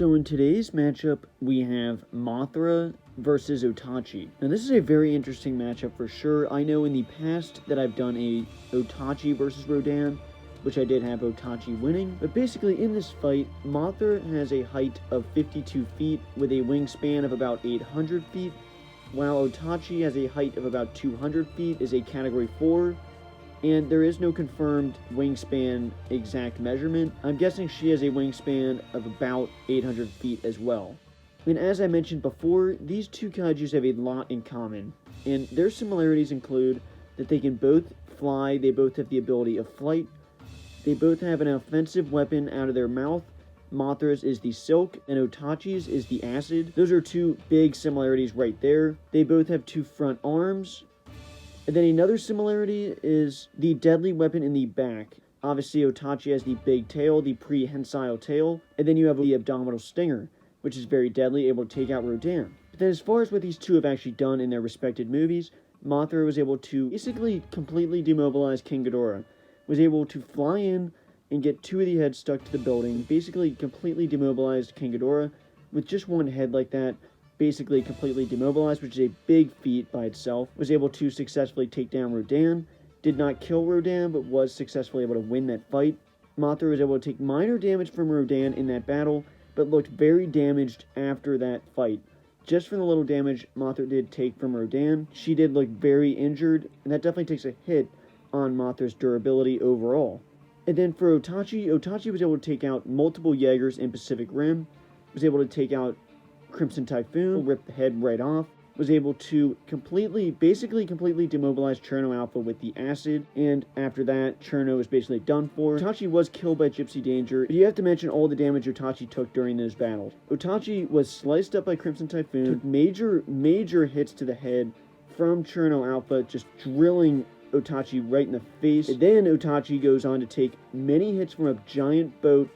So in today's matchup, we have Mothra versus Otachi. Now this is a very interesting matchup for sure. I know in the past that I've done a Otachi versus Rodan, which I did have Otachi winning. But basically in this fight, Mothra has a height of 52 feet with a wingspan of about 800 feet, while Otachi has a height of about 200 feet, is a category 4, and there is no confirmed wingspan exact measurement. I'm guessing she has a wingspan of about 800 feet as well. And as I mentioned before, these two kaijus have a lot in common, and their similarities include that they can both fly, they both have the ability of flight, they both have an offensive weapon out of their mouth. Mothra's is the silk, and Otachi's is the acid. Those are two big similarities right there. They both have two front arms. And then another similarity is the deadly weapon in the back. Obviously, Otachi has the big tail, the prehensile tail, and then you have the abdominal stinger, which is very deadly, able to take out Rodan. But then as far as what these two have actually done in their respective movies, Mothra was able to basically completely demobilize King Ghidorah, was able to fly in and get two of the heads stuck to the building, basically completely demobilized King Ghidorah with just one head like that, basically completely demobilized, which is a big feat by itself. Was able to successfully take down Rodan, did not kill Rodan, but was successfully able to win that fight. Mothra was able to take minor damage from Rodan in that battle, but looked very damaged after that fight. Just from the little damage Mothra did take from Rodan, she did look very injured, and that definitely takes a hit on Mothra's durability overall. And then for Otachi, Otachi was able to take out multiple Jaegers in Pacific Rim, was able to take out Crimson Typhoon, ripped the head right off, was able to basically completely demobilize Cherno Alpha with the acid, and after that, Cherno was basically done for. Otachi was killed by Gypsy Danger, but you have to mention all the damage Otachi took during those battles. Otachi was sliced up by Crimson Typhoon, took major hits to the head from Cherno Alpha, just drilling Otachi right in the face. And then Otachi goes on to take many hits from a giant boat,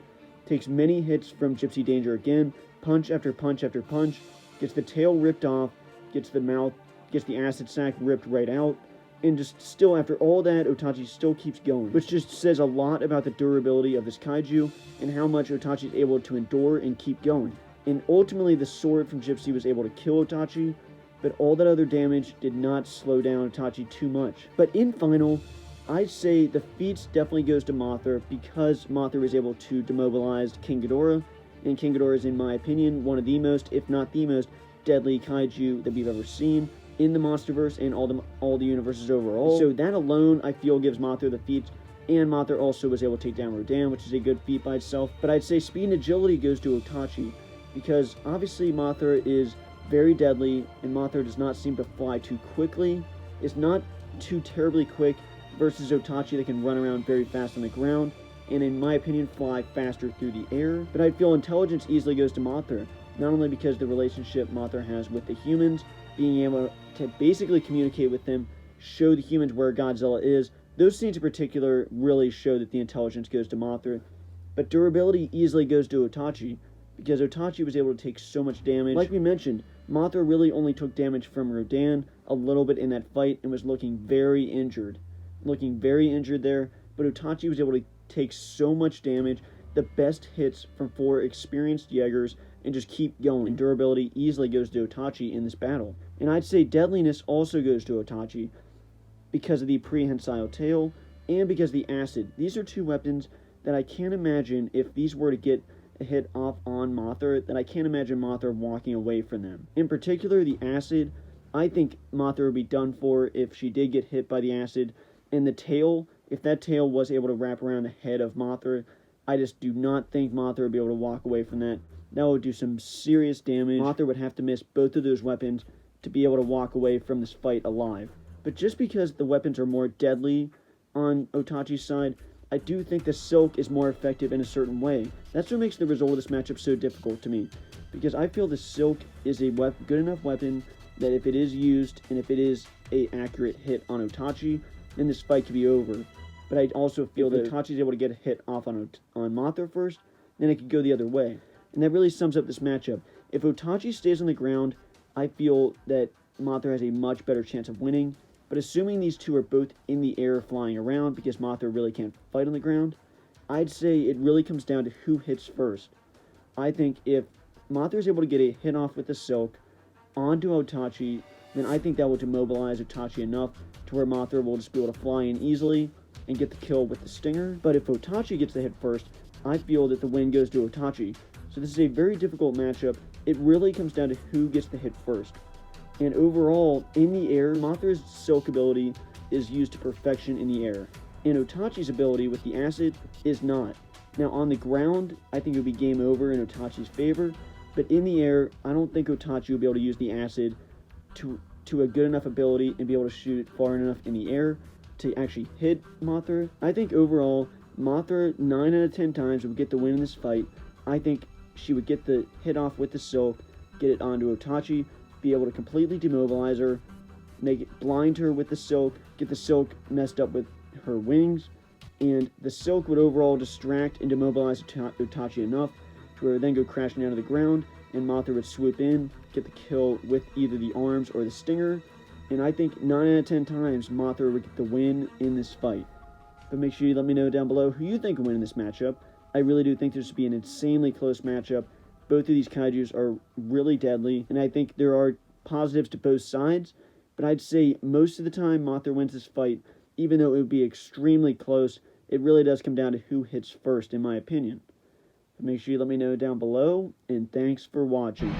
takes many hits from Gypsy Danger again, punch after punch after punch, gets the tail ripped off, gets the mouth, gets the acid sac ripped right out, and just still after all that, Otachi still keeps going, which just says a lot about the durability of this kaiju and how much Otachi is able to endure and keep going. And ultimately, the sword from Gypsy was able to kill Otachi, but all that other damage did not slow down Otachi too much. But in final, I'd say the feats definitely goes to Mothra because Mothra was able to demobilize King Ghidorah, and King Ghidorah is, in my opinion, one of the most, if not the most, deadly kaiju that we've ever seen in the MonsterVerse and all the universes overall. So that alone, I feel, gives Mothra the feats, and Mothra also was able to take down Rodan, which is a good feat by itself. But I'd say speed and agility goes to Otachi, because obviously Mothra is very deadly, and Mothra does not seem to fly too quickly. It's not too terribly quick versus Otachi that can run around very fast on the ground, and in my opinion, fly faster through the air. But I feel intelligence easily goes to Mothra, not only because the relationship Mothra has with the humans, being able to basically communicate with them, show the humans where Godzilla is. Those scenes in particular really show that the intelligence goes to Mothra, but durability easily goes to Otachi, because Otachi was able to take so much damage. Like we mentioned, Mothra really only took damage from Rodan a little bit in that fight and was looking very injured there, but Otachi was able to take so much damage, the best hits from 4 experienced Jaegers, and just keep going. Durability easily goes to Otachi in this battle. And I'd say deadliness also goes to Otachi because of the prehensile tail and because of the acid. These are two weapons that I can't imagine, if these were to get a hit off on Mothra, that I can't imagine Mothra walking away from them. In particular, the acid, I think Mothra would be done for if she did get hit by the acid. And the tail, if that tail was able to wrap around the head of Mothra, I just do not think Mothra would be able to walk away from that. That would do some serious damage. Mothra would have to miss both of those weapons to be able to walk away from this fight alive. But just because the weapons are more deadly on Otachi's side, I do think the silk is more effective in a certain way. That's what makes the result of this matchup so difficult to me, because I feel the silk is a good enough weapon that if it is used and if it is an accurate hit on Otachi, then this fight could be over. But I also feel that Otachi is able to get a hit off on Mothra first, then it could go the other way. And that really sums up this matchup. If Otachi stays on the ground, I feel that Mothra has a much better chance of winning. But assuming these two are both in the air flying around, because Mothra really can't fight on the ground, I'd say it really comes down to who hits first. I think if Mothra is able to get a hit off with the silk onto Otachi, then I think that will demobilize Otachi enough to where Mothra will just be able to fly in easily and get the kill with the stinger. But if Otachi gets the hit first, I feel that the win goes to Otachi. So this is a very difficult matchup. It really comes down to who gets the hit first. And overall, in the air, Mothra's silk ability is used to perfection in the air. And Otachi's ability with the acid is not. Now on the ground, I think it would be game over in Otachi's favor. But in the air, I don't think Otachi will be able to use the acid to a good enough ability and be able to shoot it far enough in the air to actually hit Mothra. I think overall, Mothra 9 out of 10 times would get the win in this fight. I think she would get the hit off with the silk, get it onto Otachi, be able to completely demobilize her, make it blind her with the silk, get the silk messed up with her wings, and the silk would overall distract and demobilize Otachi enough to where it would then go crashing down to the ground, and Mothra would swoop in, get the kill with either the arms or the stinger, and I think 9 out of 10 times Mothra would get the win in this fight. But make sure you let me know down below who you think will win in this matchup. I really do think this would be an insanely close matchup. Both of these kaijus are really deadly, and I think there are positives to both sides, but I'd say most of the time Mothra wins this fight, even though it would be extremely close. It really does come down to who hits first, in my opinion. But make sure you let me know down below, and thanks for watching.